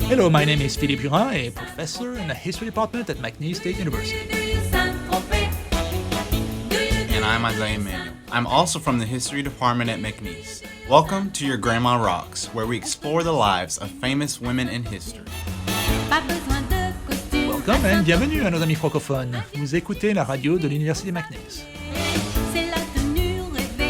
Hello, my name is Philippe Durand, a professor in the history department at McNeese State University. And I'm Isaiah Emanuel. I'm also from the history department at McNeese. Welcome to Your Grandma Rocks, where we explore the lives of famous women in history. Welcome and bienvenue à nos amis francophones. Vous écoutez la radio de l'Université McNeese.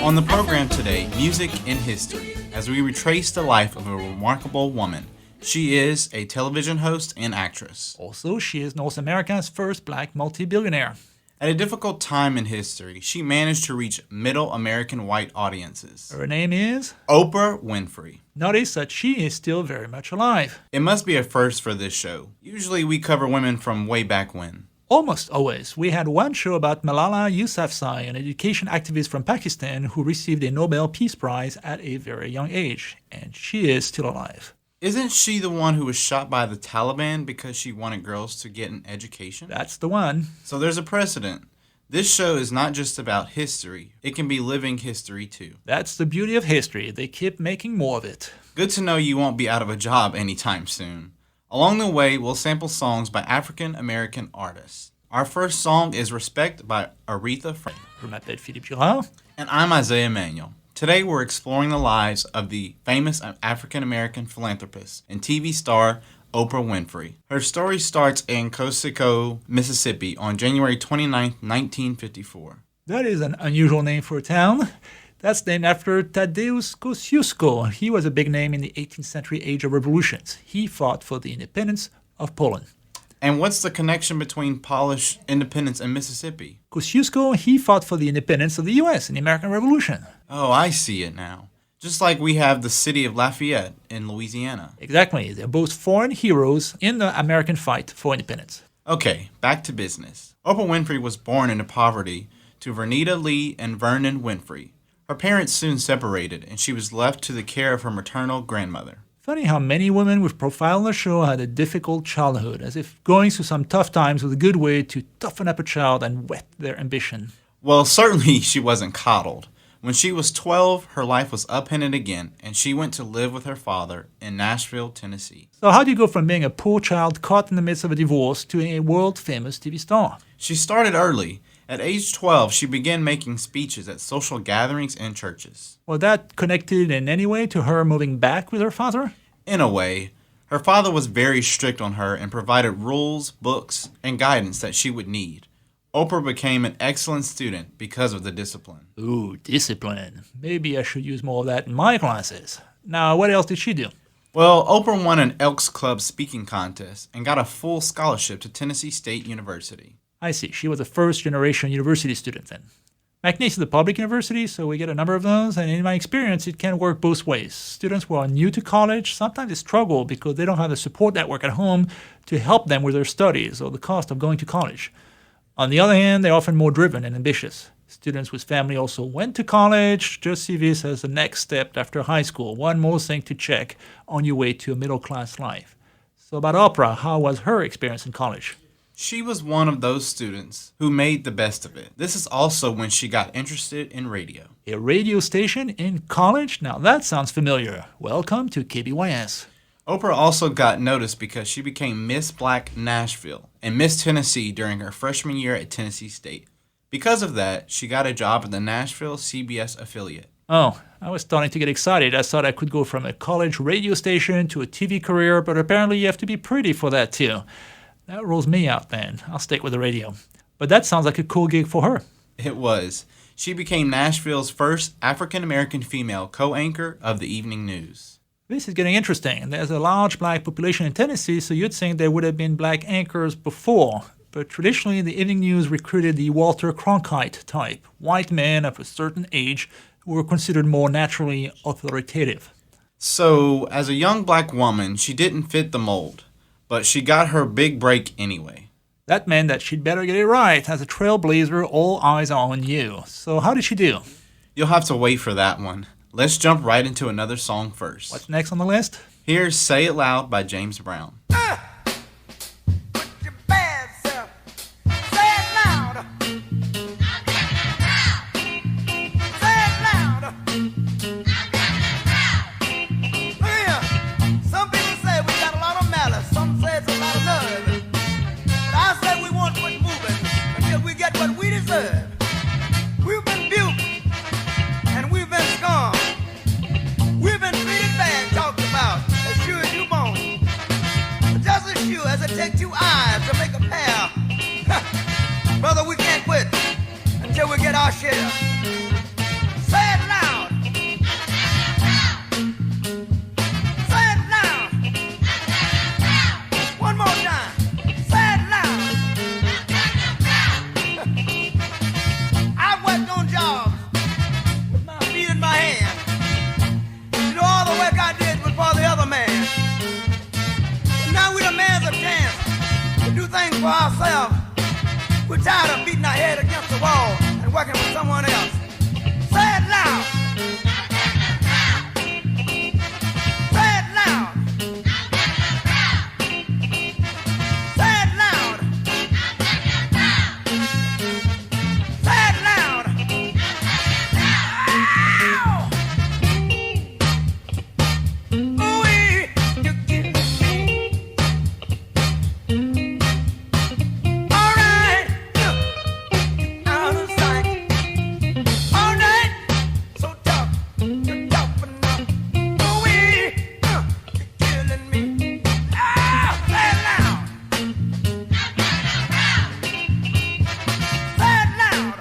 On the program today, Music in History, as we retrace the life of a remarkable woman. She is a television host and actress. Also, she is North America's first black multi-billionaire. At a difficult time in history, she managed to reach middle American white audiences. Her name is Oprah Winfrey. Notice that she is still very much alive. It must be a first for this show. Usually we cover women from way back when. Almost always. We had one show about Malala Yousafzai, an education activist from Pakistan who received a Nobel Peace Prize at a very young age. And she is still alive. Isn't she the one who was shot by the Taliban because she wanted girls to get an education? That's the one. So there's a precedent. This show is not just about history. It can be living history too. That's the beauty of history. They keep making more of it. Good to know you won't be out of a job anytime soon. Along the way, we'll sample songs by African American artists. Our first song is Respect by Aretha Franklin. Je m'appelle Philippe Durand. And I'm Isaiah Emanuel. Today we're exploring the lives of the famous African American philanthropist and TV star Oprah Winfrey. Her story starts in Coseco, Mississippi on January 29, 1954. That is an unusual name for a town. That's named after Tadeusz Kosciuszko. He was a big name in the 18th century age of revolutions. He fought for the independence of Poland. And what's the connection between Polish independence and Mississippi? Kosciuszko, he fought for the independence of the U.S. in the American Revolution. Oh, I see it now. Just like we have the city of Lafayette in Louisiana. Exactly. They're both foreign heroes in the American fight for independence. Okay, back to business. Oprah Winfrey was born into poverty to Vernita Lee and Vernon Winfrey. Her parents soon separated, and she was left to the care of her maternal grandmother. Funny how many women we've profiled on the show had a difficult childhood, as if going through some tough times was a good way to toughen up a child and whet their ambition. Well, certainly she wasn't coddled. When she was 12, her life was upended again, and she went to live with her father in Nashville, Tennessee. So how do you go from being a poor child caught in the midst of a divorce to a world-famous TV star? She started early. At age 12, she began making speeches at social gatherings and churches. Was that connected in any way to her moving back with her father? In a way. Her father was very strict on her and provided rules, books, and guidance that she would need. Oprah became an excellent student because of the discipline. Ooh, discipline. Maybe I should use more of that in my classes. Now, what else did she do? Well, Oprah won an Elks Club speaking contest and got a full scholarship to Tennessee State University. I see. She was a first-generation university student then. McNeese is a public university, so we get a number of those, and in my experience, it can work both ways. Students who are new to college, sometimes they struggle because they don't have the support network at home to help them with their studies or the cost of going to college. On the other hand, they're often more driven and ambitious. Students whose family also went to college just see this as the next step after high school, one more thing to check on your way to a middle-class life. So about Oprah, how was her experience in college? She was one of those students who made the best of it. This is also when she got interested in radio. A radio station in college? Now that sounds familiar. Welcome to KBYS. Oprah also got noticed because she became Miss Black Nashville and Miss Tennessee during her freshman year at Tennessee State. Because of that, she got a job at the Nashville CBS affiliate. Oh, I was starting to get excited. I thought I could go from a college radio station to a TV career, but apparently you have to be pretty for that too. That rules me out then. I'll stick with the radio. But that sounds like a cool gig for her. It was. She became Nashville's first African-American female co-anchor of the evening news. This is getting interesting. There's a large black population in Tennessee, so you'd think there would have been black anchors before. But traditionally, the evening news recruited the Walter Cronkite type, white men of a certain age who were considered more naturally authoritative. So, as a young black woman, she didn't fit the mold. But she got her big break anyway. That meant that she'd better get it right. As a trailblazer, all eyes are on you. So how did she do? You'll have to wait for that one. Let's jump right into another song first. What's next on the list? Here's Say It Loud by James Brown. Some people say we got a lot of malice. We're tired of beating our head against the wall and working for someone else. Say it loud. Say it loud. Say it loud. Say it loud. Ow! Ooh-wee, you get me. All right, out of sight. All night, so tough, you're tough enough. Ooh-wee, you're killing me. Ah, say it loud. Say it loud.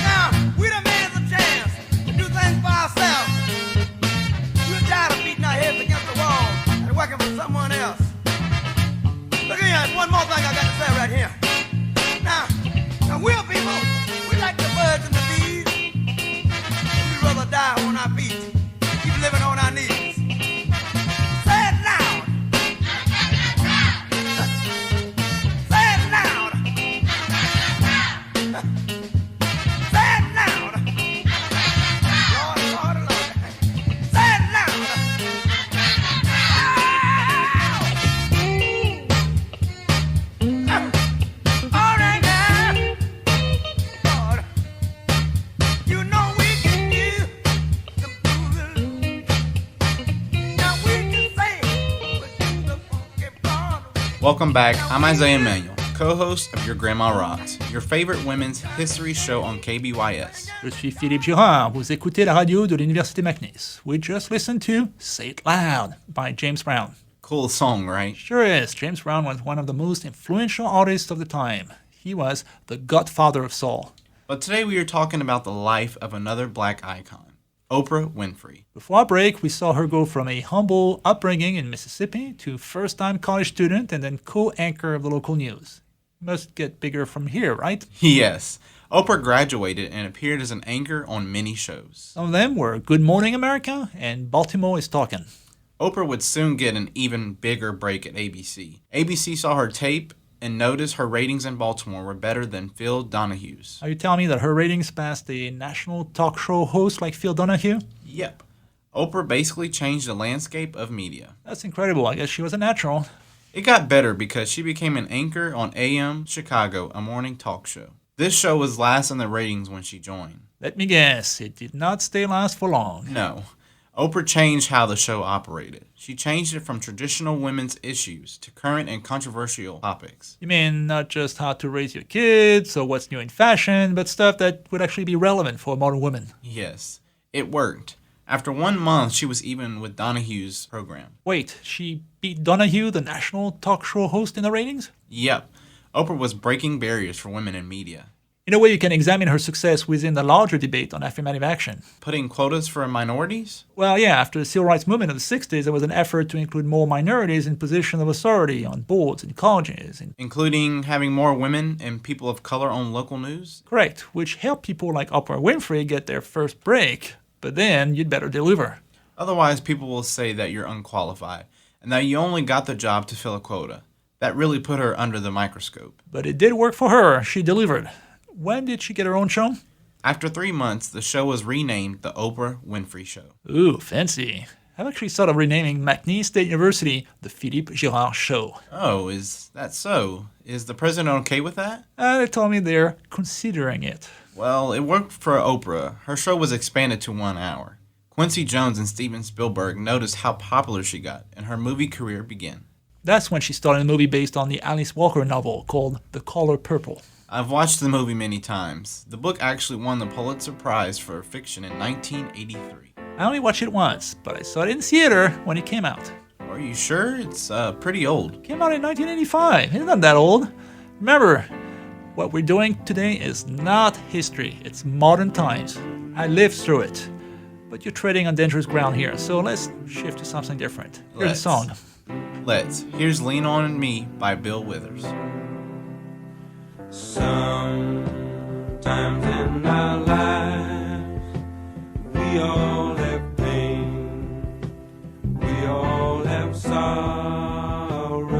Now, we done made us a chance to do things for ourselves. We're tired of beating our heads against the wall and working for someone else. Look here, there's one more thing I got to say right here. Now we're people, we like the birds and the bees. We'd rather die on our feet than keep living on our knees. Say it loud. Say it loud. Say it loud. Lord, Lord, Lord. Say it loud. All right now, Lord, you know we can use the blues. Now we can say we'll do the funky part. Welcome back. I'm Isaiah Manuel, co-host of Your Grandma Rocks, your favorite women's history show on KBYS. Je suis Philippe Girard. Vous écoutez la radio de l'Université McNeese. We just listened to Say It Loud by James Brown. Cool song, right? Sure is. James Brown was one of the most influential artists of the time. He was the godfather of soul. But today we are talking about the life of another black icon, Oprah Winfrey. Before our break, we saw her go from a humble upbringing in Mississippi to first-time college student and then co-anchor of the local news. Must get bigger from here, right? Yes, Oprah graduated and appeared as an anchor on many shows. Some of them were Good Morning America and Baltimore is Talking. Oprah would soon get an even bigger break at ABC. ABC saw her tape and noticed her ratings in Baltimore were better than Phil Donahue's. Are you telling me that her ratings passed a national talk show host like Phil Donahue? Yep. Oprah basically changed the landscape of media. That's incredible. I guess she was a natural. It got better because she became an anchor on AM Chicago, a morning talk show. This show was last in the ratings when she joined. Let me guess, it did not stay last for long. No. Oprah changed how the show operated. She changed it from traditional women's issues to current and controversial topics. You mean not just how to raise your kids or what's new in fashion, but stuff that would actually be relevant for modern women. Yes, it worked. After 1 month, she was even with Donahue's program. Wait, she beat Donahue, the national talk show host, in the ratings? Yep. Oprah was breaking barriers for women in media. In a way, you can examine her success within the larger debate on affirmative action. Putting quotas for minorities? Well, yeah, after the civil rights movement of the 60s, there was an effort to include more minorities in positions of authority on boards and colleges. Including having more women and people of color on local news? Correct, which helped people like Oprah Winfrey get their first break. But then you'd better deliver. Otherwise, people will say that you're unqualified and that you only got the job to fill a quota. That really put her under the microscope. But it did work for her. She delivered. When did she get her own show? After 3 months, the show was renamed The Oprah Winfrey Show. Ooh, fancy. I've actually thought of renaming McNeese State University the Philippe Girard Show. Oh, is that so? Is the president okay with that? They told me they're considering it. Well, it worked for Oprah. Her show was expanded to 1 hour. Quincy Jones and Steven Spielberg noticed how popular she got, and her movie career began. That's when she started a movie based on the Alice Walker novel called The Color Purple. I've watched the movie many times. The book actually won the Pulitzer Prize for fiction in 1983. I only watched it once, but I saw it in theater when it came out. Are you sure? It's pretty old. It came out in 1985. It's not that old. Remember, what we're doing today is not history. It's modern times. I lived through it. But you're treading on dangerous ground here, so let's shift to something different. Here's the song. Here's Lean On Me by Bill Withers. Sometimes in our lives, we all have pain, we all have sorrow,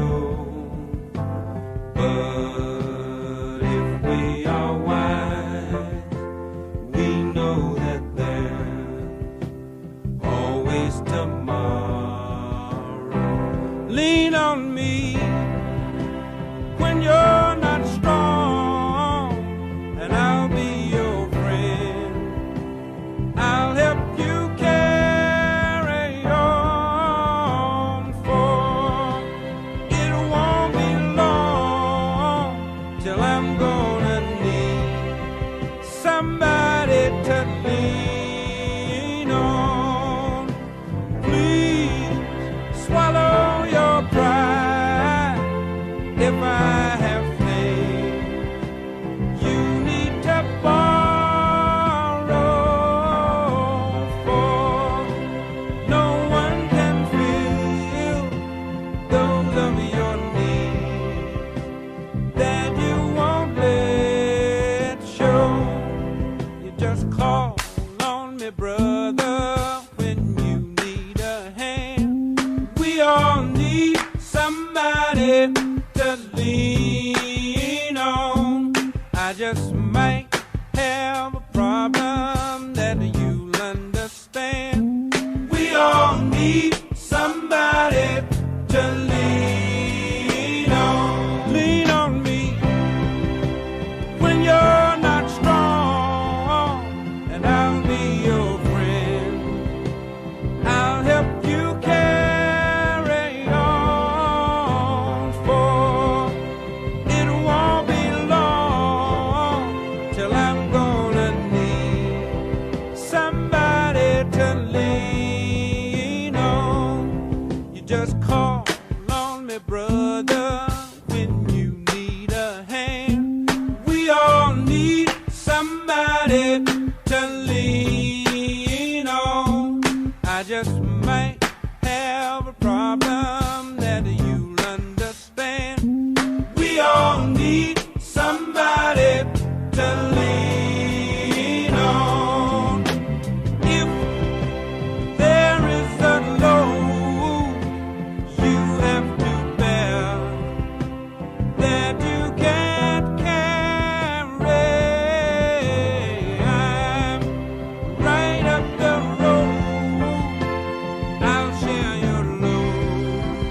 somebody to lean on. Please swallow your pride. If I have faith, you need to borrow, for no one can fill those of your needs that you won't let show. You just call on me, brother, when you need a hand. We all need somebody to lean on. I just might have a problem that you'll understand. We all need somebody to lean on. Lean on me when you're not strong, and I'll be your friend. I'll help you carry on, for it won't be long till I'm gonna need somebody to lean on. You just call on me, brother, when you need a hand. We all need somebody to lean on. I just might have a problem that you'll understand. We all need somebody to lean on. If there is a load you have to bear that you can't carry, I'm right up the road. I'll share your load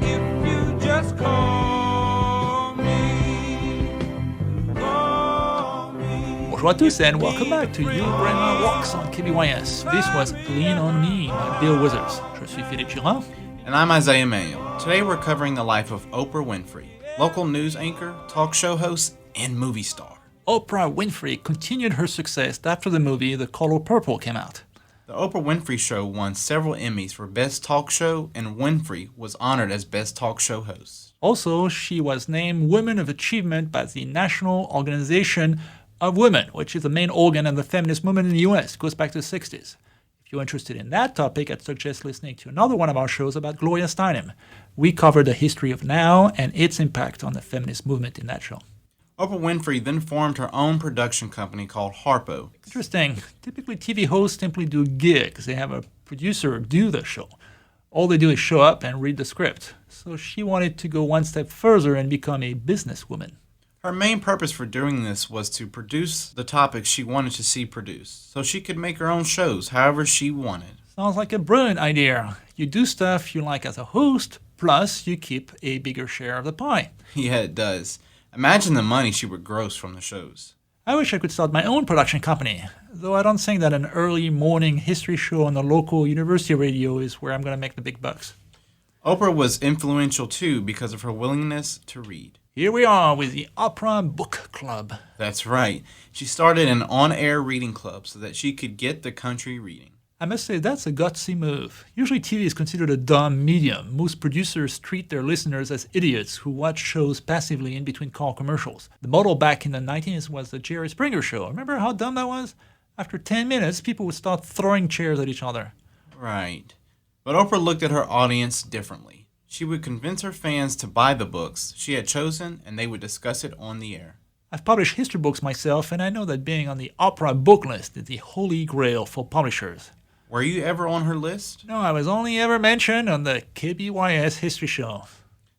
if you just call me. Call me. Bonjour à tous and welcome back to You Bring My Walks on KBYS. This was Lean on Me by Bill Withers. Je suis Philippe Girard. And I'm Isaiah Manuel. Today we're covering the life of Oprah Winfrey, local news anchor, talk show host, and movie star. Oprah Winfrey continued her success after the movie The Color Purple came out. The Oprah Winfrey Show won several Emmys for Best Talk Show, and Winfrey was honored as Best Talk Show host. Also, she was named Women of Achievement by the National Organization of Women, which is the main organ of the feminist movement in the US. It goes back to the 60s. If you're interested in that topic, I'd suggest listening to another one of our shows about Gloria Steinem. We covered the history of NOW and its impact on the feminist movement in that show. Oprah Winfrey then formed her own production company called Harpo. Interesting. Typically, TV hosts simply do gigs. They have a producer do the show. All they do is show up and read the script. So she wanted to go one step further and become a businesswoman. Her main purpose for doing this was to produce the topics she wanted to see produced, so she could make her own shows however she wanted. Sounds like a brilliant idea. You do stuff you like as a host, plus you keep a bigger share of the pie. Yeah, it does. Imagine the money she would gross from the shows. I wish I could start my own production company, though I don't think that an early morning history show on the local university radio is where I'm going to make the big bucks. Oprah was influential too because of her willingness to read. Here we are with the Oprah Book Club. That's right. She started an on-air reading club so that she could get the country reading. I must say that's a gutsy move. Usually TV is considered a dumb medium. Most producers treat their listeners as idiots who watch shows passively in between car commercials. The model back in the 1990s was the Jerry Springer Show. Remember how dumb that was? After 10 minutes, people would start throwing chairs at each other. Right. But Oprah looked at her audience differently. She would convince her fans to buy the books she had chosen, and they would discuss it on the air. I've published history books myself, and I know that being on the Oprah book list is the holy grail for publishers. Were you ever on her list? No, I was only ever mentioned on the KBYS History Show.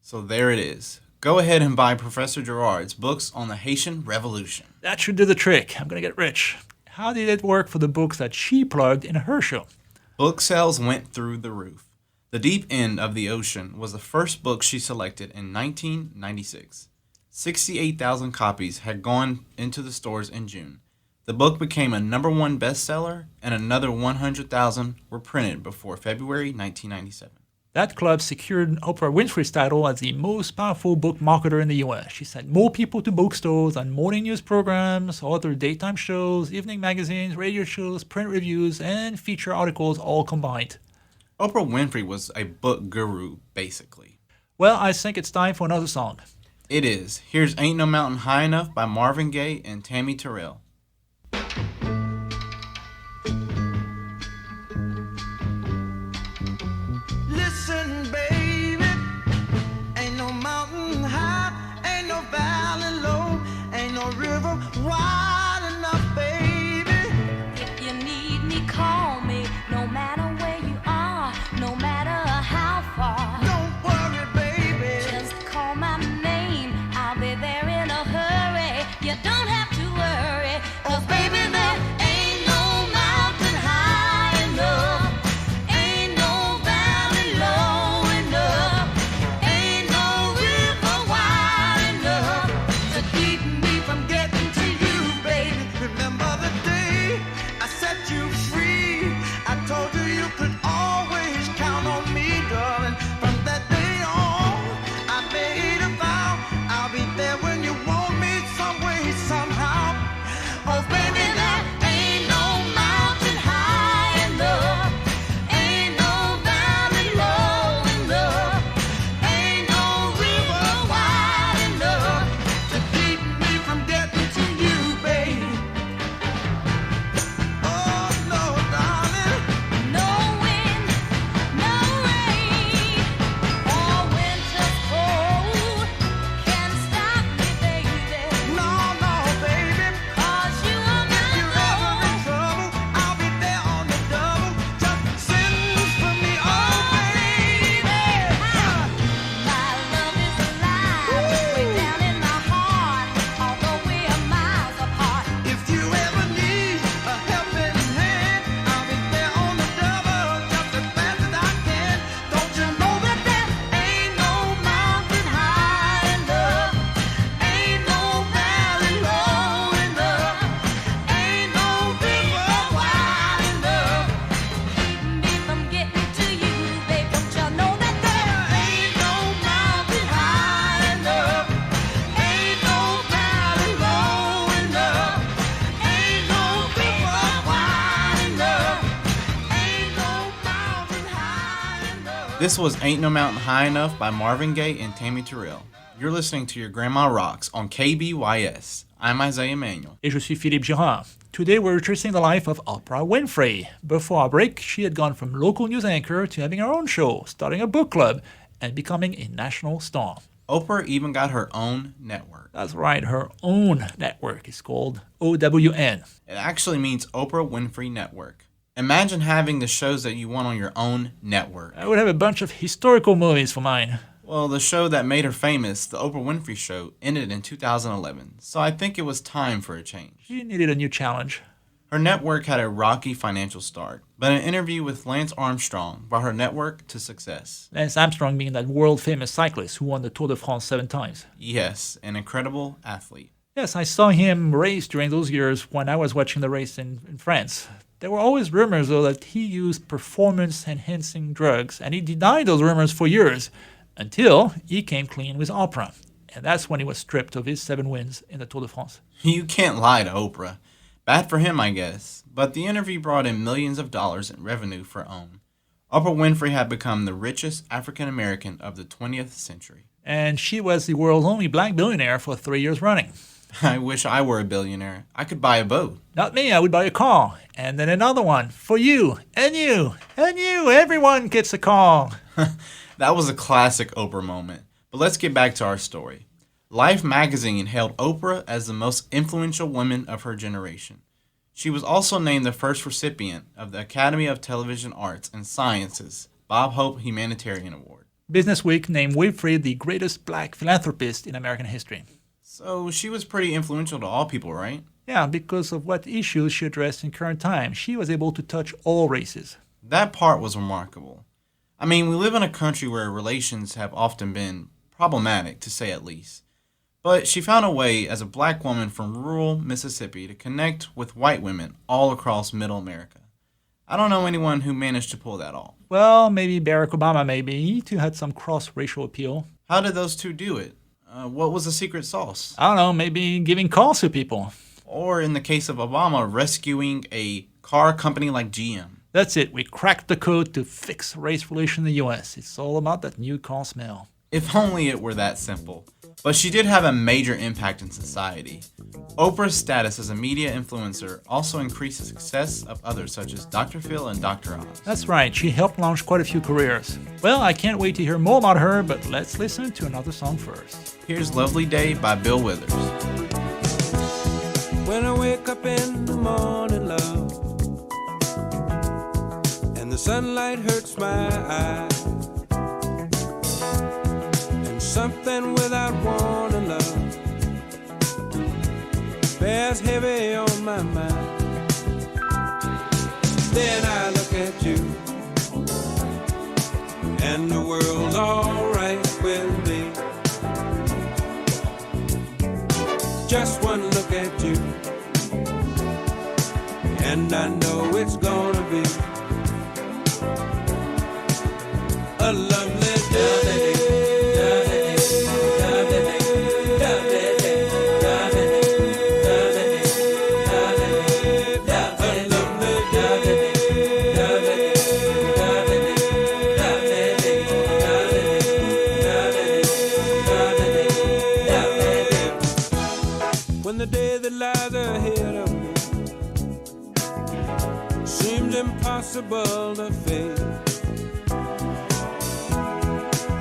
So there it is. Go ahead and buy Professor Girard's books on the Haitian Revolution. That should do the trick. I'm going to get rich. How did it work for the books that she plugged in her show? Book sales went through the roof. The Deep End of the Ocean was the first book she selected in 1996. 68,000 copies had gone into the stores in June. The book became a #1 bestseller, and another 100,000 were printed before February 1997. That club secured Oprah Winfrey's title as the most powerful book marketer in the US. She sent more people to bookstores and morning news programs, authored daytime shows, evening magazines, radio shows, print reviews, and feature articles all combined. Oprah Winfrey was a book guru, basically. Well, I think it's time for another song. It is. Here's Ain't No Mountain High Enough by Marvin Gaye and Tammy Terrell. Listen, baby, ain't no mountain high, ain't no valley low, ain't no river wide enough, baby. If you need me, call me. No matter where you are, no matter how far. Don't worry, baby. Just call my name. I'll be there in a hurry. You don't have to worry. 'Cause baby, there ain't no mountain high enough. Ain't no valley low enough. Ain't no river wide enough to keep me from getting to you, baby. Remember the day I set you free? I told you you could always count on me, darling. From that day on, I made a vow I'll be there when you want me, some way, somehow. Oh, baby, there ain't no mountain high enough. Ain't no valley low enough. Ain't no river wide enough to keep me from getting to you, baby. Oh, no, darling. No wind, no rain, or winter's cold can stop me, baby. No, no, baby. 'Cause you are If my you're ever in love. trouble, I'll be there on the double. Just send for me, oh, baby. My love is alive, way down in my heart, although we are miles apart. If you ever need a helping hand, I'll be there on the double, just as fast as I can. Don't you know that there ain't no mountain high enough? Ain't no valley low enough? Ain't no river wide enough? Keep me from getting to you, babe. Don't you know that there Ain't no mountain high enough. Ain't no valley low enough. Ain't no river wide enough. Ain't no mountain high enough. This was Ain't No Mountain High Enough by Marvin Gaye and Tammy Terrell. You're listening to Your Grandma Rocks on KBYS. I'm Isaiah Manuel. Et je suis Philippe Girard. Today we're tracing the life of Oprah Winfrey. Before our break, she had gone from local news anchor to having her own show, starting a book club, and becoming a national star. Oprah even got her own network. That's right, her own network is called OWN. It actually means Oprah Winfrey Network. Imagine having the shows that you want on your own network. I would have a bunch of historical movies for mine. Well, the show that made her famous, The Oprah Winfrey Show, ended in 2011, so I think it was time for a change. She needed a new challenge. Her network had a rocky financial start, but an interview with Lance Armstrong brought her network to success. Lance Armstrong being that world-famous cyclist who won the Tour de France 7 times. Yes, an incredible athlete. Yes, I saw him race during those years when I was watching the race in France. There were always rumors, though, that he used performance-enhancing drugs, and he denied those rumors for years, until he came clean with Oprah. And that's when he was stripped of his 7 wins in the Tour de France. You can't lie to Oprah. Bad for him, I guess, but the interview brought in millions of dollars in revenue for OWN. Oprah Winfrey had become the richest African American of the 20th century. And she was the world's only black billionaire for 3 years running. I wish I were a billionaire. I could buy a boat. Not me, I would buy a car. And then another one for you, and you, and you. Everyone gets a car. That was a classic Oprah moment. But let's get back to our story. Life magazine hailed Oprah as the most influential woman of her generation. She was also named the first recipient of the Academy of Television Arts and Sciences Bob Hope Humanitarian Award. Businessweek named Winfrey the greatest black philanthropist in American history. So she was pretty influential to all people, right? Yeah, because of what issues she addressed in current time, she was able to touch all races. That part was remarkable. I mean, we live in a country where relations have often been problematic, to say at least. But she found a way as a black woman from rural Mississippi to connect with white women all across middle America. I don't know anyone who managed to pull that off. Well, maybe Barack Obama, maybe. He too had some cross-racial appeal. How did those two do it? What was the secret sauce? I don't know, maybe giving calls to people. Or in the case of Obama, rescuing a car company like GM. That's it. We cracked the code to fix race relations in the U.S. It's all about that new car smell. If only it were that simple. But she did have a major impact in society. Oprah's status as a media influencer also increased the success of others such as Dr. Phil and Dr. Oz. That's right. She helped launch quite a few careers. Well, I can't wait to hear more about her, but let's listen to another song first. Here's Lovely Day by Bill Withers. When I wake up in the morning, love, and the sunlight hurts my eyes, and something without warning, love, bears heavy on my mind. Then I look at you, and the world's alright with me. Just one look at you, and I know it's gonna be a lovely day. When the day that lies ahead of me seems impossible to face,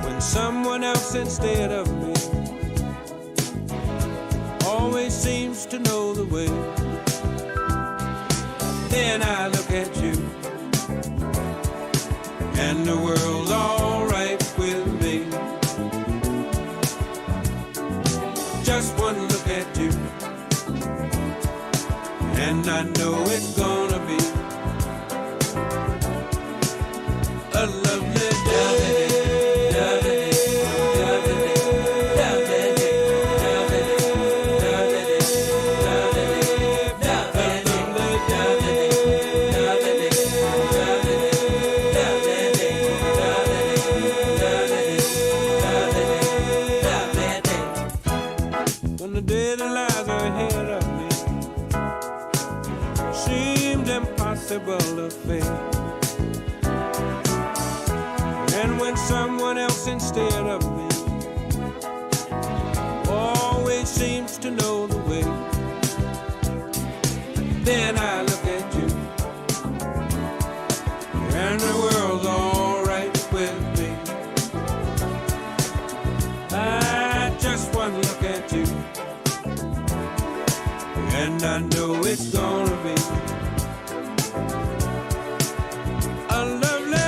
when someone else instead of me always seems to know the way, then I look at you, and the world's alright with me. Just one look at you, and I know it's gonna be a lovely day. When the day that lies ahead of me seemed impossible to face, and when someone else instead of me always seems to know the way, then I look at you, and the world's alright with me. I just one look at you, and I know it's gonna be a lovely day.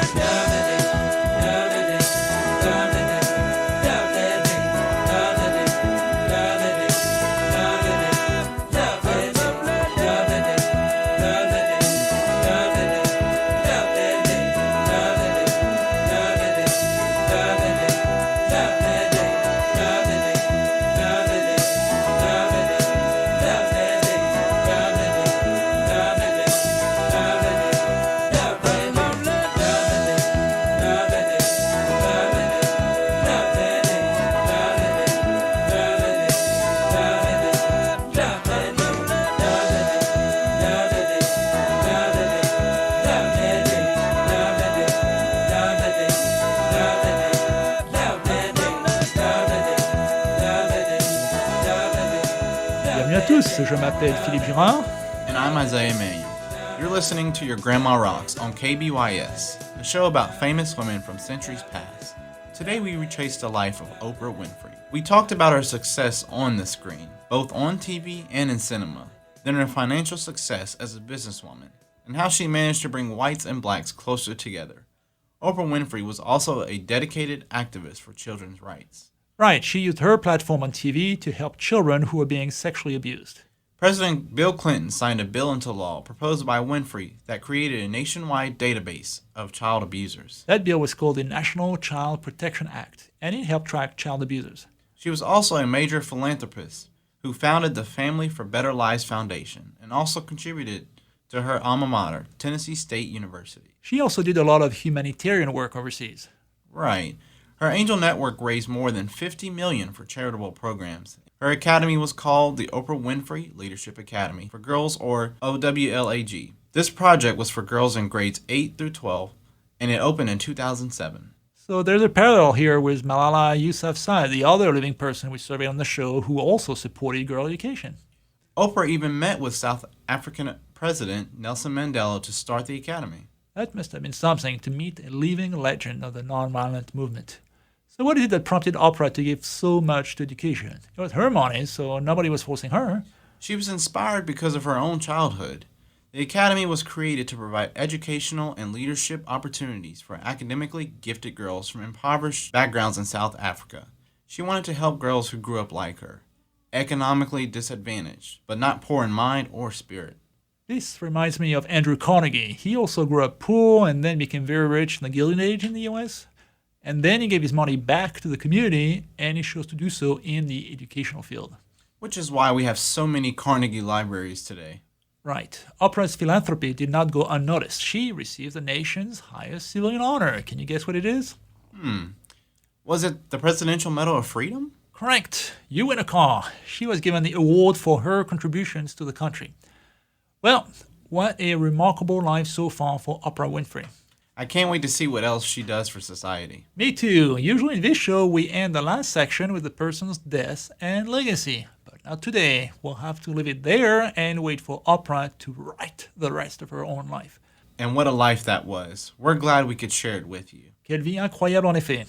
Bienvenue à tous, je m'appelle Philippe Girard. And I'm Isaiah Manuel. You're listening to Your Grandma Rocks on KBYS, a show about famous women from centuries past. Today we retrace the life of Oprah Winfrey. We talked about her success on the screen, both on TV and in cinema, then her financial success as a businesswoman, and how she managed to bring whites and blacks closer together. Oprah Winfrey was also a dedicated activist for children's rights. Right, she used her platform on TV to help children who were being sexually abused. President Bill Clinton signed a bill into law proposed by Winfrey that created a nationwide database of child abusers. That bill was called the National Child Protection Act, and it helped track child abusers. She was also a major philanthropist who founded the Family for Better Lives Foundation and also contributed to her alma mater, Tennessee State University. She also did a lot of humanitarian work overseas. Right. Her Angel Network raised more than $50 million for charitable programs. Her academy was called the Oprah Winfrey Leadership Academy for Girls, or OWLAG. This project was for girls in grades 8 through 12, and it opened in 2007. So there's a parallel here with Malala Yousafzai, the other living person we surveyed on the show who also supported girl education. Oprah even met with South African President Nelson Mandela to start the academy. That must have been something to meet a living legend of the nonviolent movement. So what is it that prompted Oprah to give so much to education? It was her money, so nobody was forcing her. She was inspired because of her own childhood. The academy was created to provide educational and leadership opportunities for academically gifted girls from impoverished backgrounds in South Africa. She wanted to help girls who grew up like her, economically disadvantaged, but not poor in mind or spirit. This reminds me of Andrew Carnegie. He also grew up poor and then became very rich in the Gilded Age in the US. And then he gave his money back to the community, and he chose to do so in the educational field. Which is why we have so many Carnegie libraries today. Right. Oprah's philanthropy did not go unnoticed. She received the nation's highest civilian honor. Can you guess what it is? Was it the Presidential Medal of Freedom? Correct. You win a car. She was given the award for her contributions to the country. Well, what a remarkable life so far for Oprah Winfrey. I can't wait to see what else she does for society. Me too. Usually in this show, we end the last section with the person's death and legacy. But not today. We'll have to leave it there and wait for Oprah to write the rest of her own life. And what a life that was. We're glad we could share it with you. Quelle vie incroyable en effet.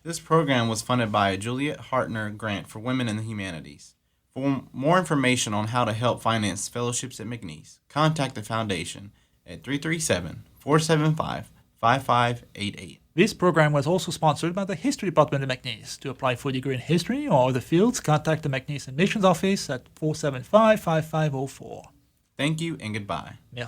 This program was funded by a Juliet Hartner Grant for Women in the Humanities. For more information on how to help finance fellowships at McNeese, contact the foundation at 337-475-5588. This program was also sponsored by the History Department at McNeese. To apply for a degree in history or other fields, contact the McNeese Admissions Office at 475-5504. Thank you and goodbye. Merci.